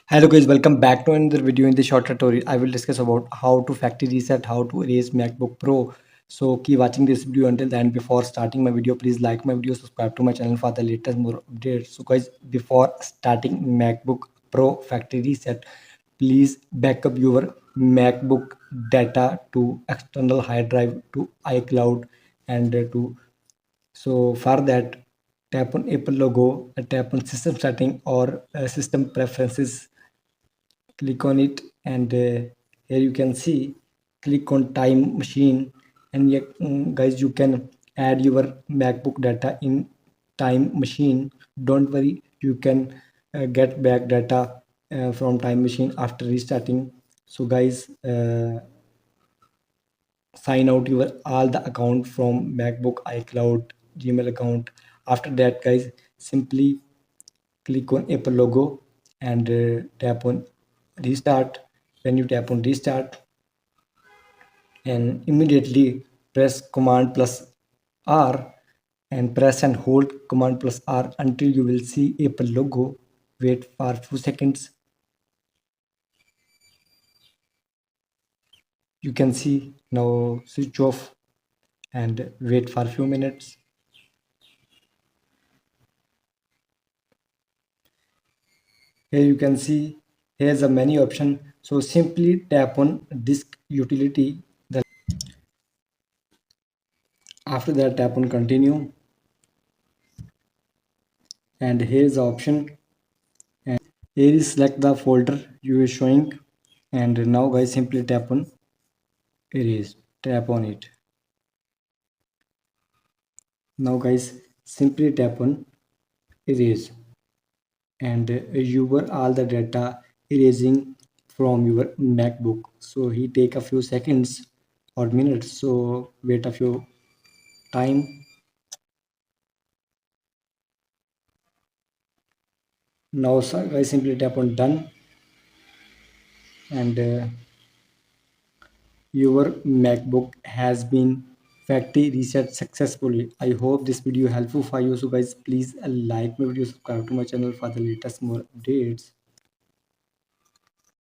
Hello guys, welcome back to another video. In this short tutorial, I will discuss about how to factory reset, how to erase MacBook Pro. So keep watching this video until the end. Before starting my video, please like my video, subscribe to my channel for the latest more updates. So guys, before starting MacBook Pro factory reset, please backup your MacBook data to external hard drive to iCloud and to so for that, tap on Apple logo, tap on system setting or system preferences, click on it, and here you can see click on time machine, and guys, you can add your MacBook data in time machine. Don't worry, you can get back data from time machine after restarting. So guys, sign out your all the account from MacBook, iCloud, Gmail account. After that, guys, simply click on Apple logo and tap on restart. When you tap on restart, and immediately press Command plus R and press and hold Command plus R until you will see Apple logo. Wait for few seconds. You can see now switch off and wait for a few minutes. Here you can see here's a menu option. So simply tap on disk utility. After that, tap on continue, and here's the option. And here is select the folder you are showing, and now guys, simply tap on erase. Tap on it. Now guys, simply tap on erase, and you were all the data erasing from your MacBook. So he take a few seconds or minutes. So wait a few time. Now guys, simply tap on done, and your MacBook has been factory reset successfully. I hope this video helpful for you. So guys, please like my video, subscribe to my channel for the latest more updates.